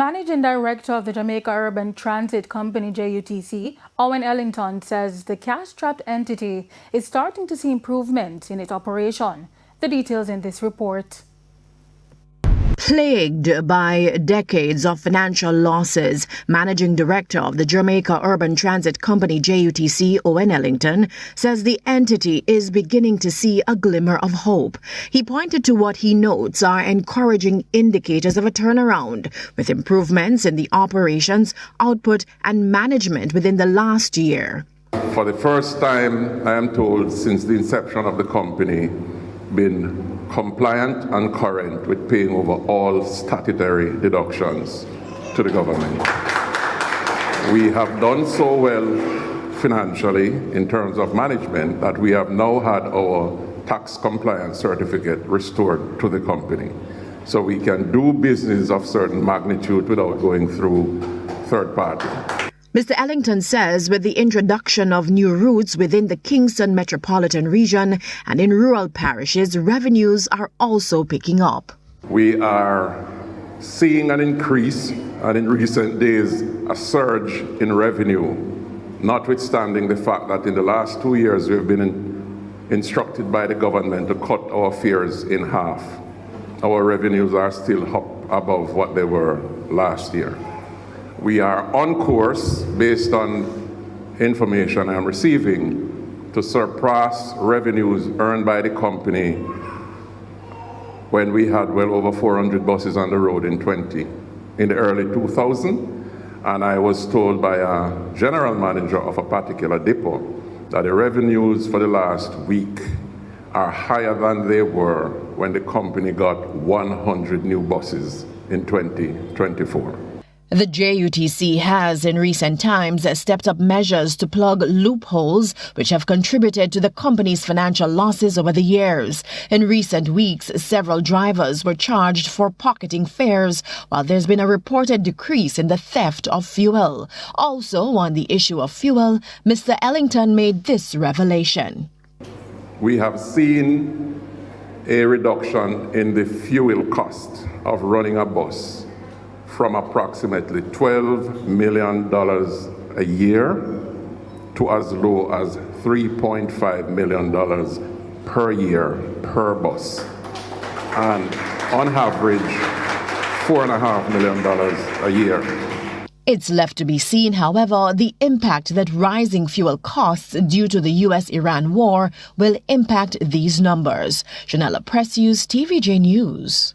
Managing Director of the Jamaica Urban Transit Company, JUTC, Owen Ellington, says the cash-strapped entity is starting to see improvement in its operation. The details in this report. Plagued by decades of financial losses, Managing Director of the Jamaica Urban Transit Company, JUTC, Owen Ellington, says the entity is beginning to see a glimmer of hope. He pointed to what he notes are encouraging indicators of a turnaround, with improvements in the operations, output, and management within the last year. For the first time, I am told, since the inception of the company, been compliant and current with paying over all statutory deductions to the government. We have done so well financially in terms of management that we have now had our tax compliance certificate restored to the company. So we can do business of certain magnitude without going through third party. Mr. Ellington says with the introduction of new routes within the Kingston metropolitan region and in rural parishes, revenues are also picking up. We are seeing an increase, and in recent days, a surge in revenue, notwithstanding the fact that in the last 2 years we have been instructed by the government to cut our fares in half. Our revenues are still up above what they were last year. We are on course, based on information I'm receiving, to surpass revenues earned by the company when we had well over 400 buses on the road in the early 2000s. And I was told by a general manager of a particular depot that the revenues for the last week are higher than they were when the company got 100 new buses in 2024. The JUTC has in recent times stepped up measures to plug loopholes which have contributed to the company's financial losses over the years. In recent weeks, several drivers were charged for pocketing fares, while there's been a reported decrease in the theft of fuel. Also, on the issue of fuel, Mr. Ellington made this revelation. We have seen a reduction in the fuel cost of running a bus from approximately $12 million a year to as low as $3.5 million per year per bus, and on average $4.5 million a year. It's left to be seen, however, the impact that rising fuel costs due to the U.S.-Iran war will impact these numbers. Janella Precious, TVJ News.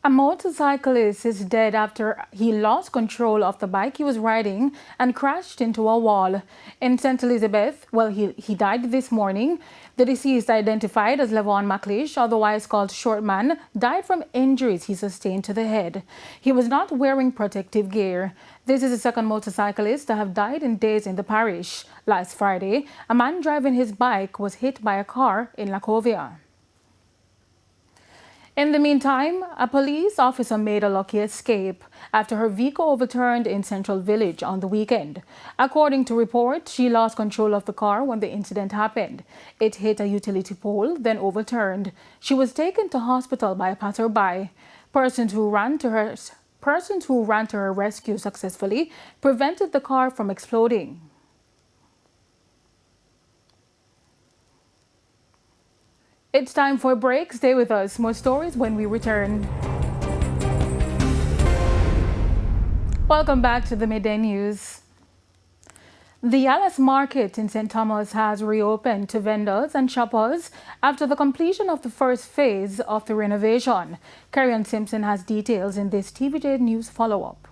A motorcyclist is dead after he lost control of the bike he was riding and crashed into a wall. In St. Elizabeth, he died this morning. The deceased, identified as Levon McLeish, otherwise called Shortman, died from injuries he sustained to the head. He was not wearing protective gear. This is the second motorcyclist to have died in days in the parish. Last Friday, a man driving his bike was hit by a car in Lacovia. In the meantime, a police officer made a lucky escape after her vehicle overturned in Central Village on the weekend. According to reports, she lost control of the car when the incident happened. It hit a utility pole, then overturned. She was taken to hospital by a passerby. Persons who ran to her rescue successfully prevented the car from exploding. It's time for a break. Stay with us. More stories when we return. Welcome back to the Midday News. The Alice Market in St. Thomas has reopened to vendors and shoppers after the completion of the first phase of the renovation. Carrion Simpson has details in this TVJ News follow-up.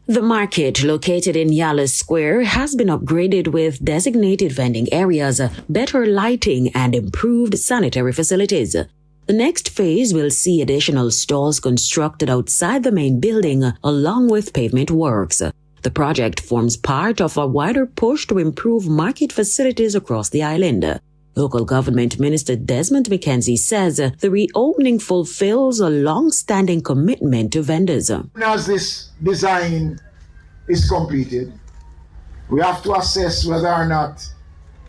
The market, located in Yalas Square, has been upgraded with designated vending areas, better lighting, and improved sanitary facilities. The next phase will see additional stalls constructed outside the main building, along with pavement works. The project forms part of a wider push to improve market facilities across the island. Local Government Minister Desmond McKenzie says the reopening fulfills a long-standing commitment to vendors. As this design is completed, we have to assess whether or not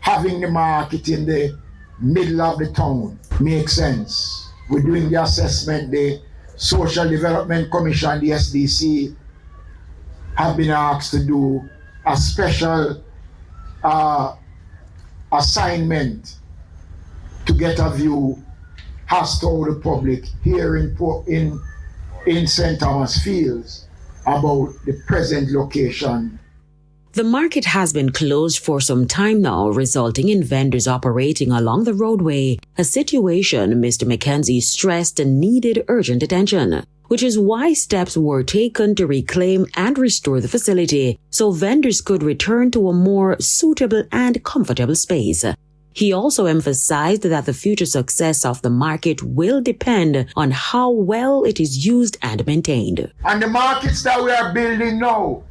having the market in the middle of the town makes sense. We're doing the assessment, the Social Development Commission, the SDC, have been asked to do a special assignment to get a view as to how the public here in St. Thomas feels about the present location. The market has been closed for some time now, resulting in vendors operating along the roadway, a situation Mr. McKenzie stressed needed urgent attention, which is why steps were taken to reclaim and restore the facility so vendors could return to a more suitable and comfortable space. He also emphasized that the future success of the market will depend on how well it is used and maintained. And the markets that we are building now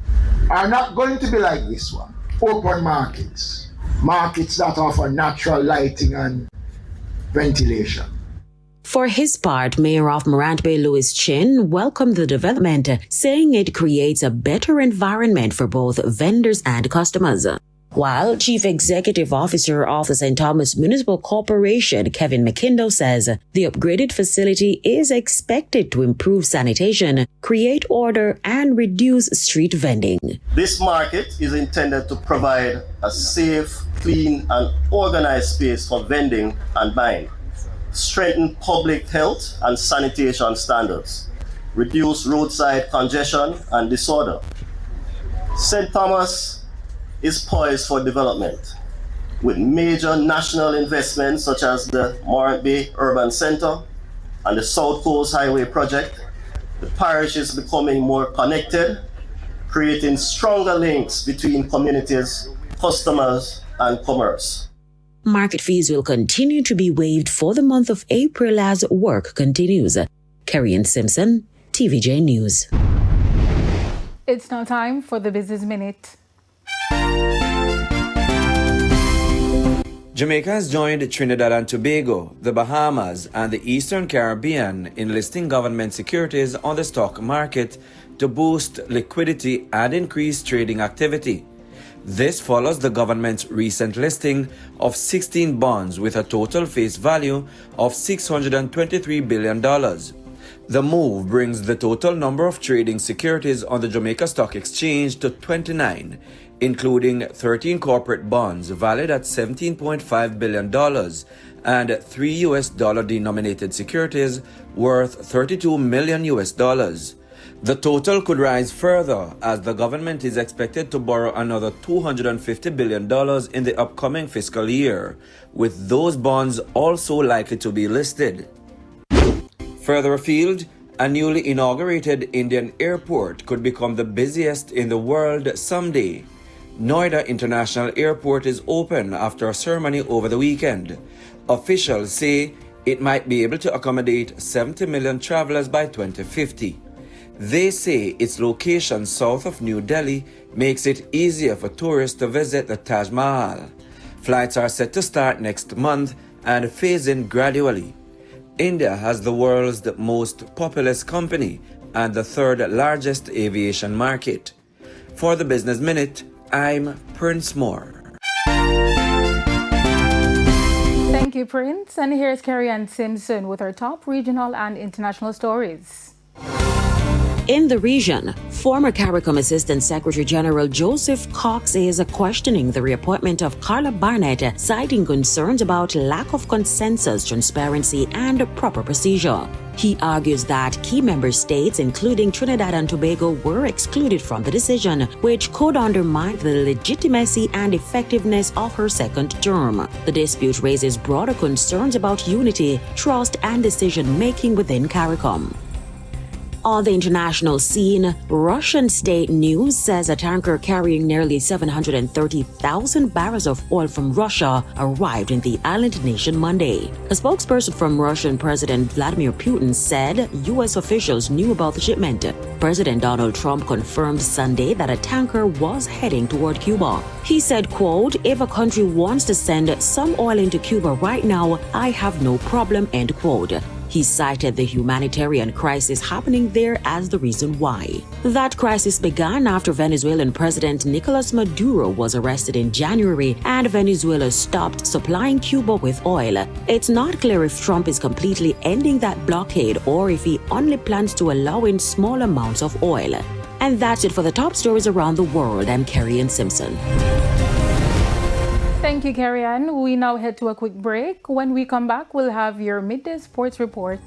are not going to be like this one. Open markets. Markets that offer natural lighting and ventilation. For his part, Mayor of Morant Bay Louis Chin welcomed the development, saying it creates a better environment for both vendors and customers. While Chief Executive Officer of the St. Thomas Municipal Corporation, Kevin McKindo, says the upgraded facility is expected to improve sanitation, create order, and reduce street vending. This market is intended to provide a safe, clean, and organized space for vending and buying, strengthen public health and sanitation standards, reduce roadside congestion and disorder. St. Thomas is poised for development with major national investments such as the Morant Bay Urban Center and the South Coast Highway Project. The parish is becoming more connected, creating stronger links between communities, customers, and commerce. Market fees will continue to be waived for the month of April as work continues. Kerry-Ann Simpson, TVJ News. It's now time for the Business Minute. Jamaica has joined Trinidad and Tobago, the Bahamas, and the Eastern Caribbean in listing government securities on the stock market to boost liquidity and increase trading activity. This follows the government's recent listing of 16 bonds with a total face value of $623 billion. The move brings the total number of trading securities on the Jamaica Stock Exchange to 29, including 13 corporate bonds valued at $17.5 billion and 3 US dollar denominated securities worth $32 million US. The total could rise further as the government is expected to borrow another $250 billion in the upcoming fiscal year, with those bonds also likely to be listed. Further afield, a newly inaugurated Indian airport could become the busiest in the world someday. Noida International Airport is open after a ceremony over the weekend. Officials say it might be able to accommodate 70 million travelers by 2050. They say its location south of New Delhi makes it easier for tourists to visit the Taj Mahal. Flights are set to start next month and phase in gradually. India has the world's most populous company and the third largest aviation market. For the Business Minute, I'm Prince Moore. Thank you, Prince. And here's Kerry-Ann Simpson with our top regional and international stories. In the region, former CARICOM Assistant Secretary General Joseph Cox is questioning the reappointment of Carla Barnett, citing concerns about lack of consensus, transparency, and proper procedure. He argues that key member states, including Trinidad and Tobago, were excluded from the decision, which could undermine the legitimacy and effectiveness of her second term. The dispute raises broader concerns about unity, trust, and decision-making within CARICOM. On the international scene, Russian state news says a tanker carrying nearly 730,000 barrels of oil from Russia arrived in the island nation Monday. A spokesperson from Russian President Vladimir Putin said U.S. officials knew about the shipment. President Donald Trump confirmed Sunday that a tanker was heading toward Cuba. He said, quote, "If a country wants to send some oil into Cuba right now, I have no problem," end quote. He cited the humanitarian crisis happening there as the reason why. That crisis began after Venezuelan President Nicolas Maduro was arrested in January and Venezuela stopped supplying Cuba with oil. It's not clear if Trump is completely ending that blockade or if he only plans to allow in small amounts of oil. And that's it for the top stories around the world. I'm Carrie-Ann Simpson. Thank you, Carrie-Ann. We now head to a quick break. When we come back, we'll have your midday sports report.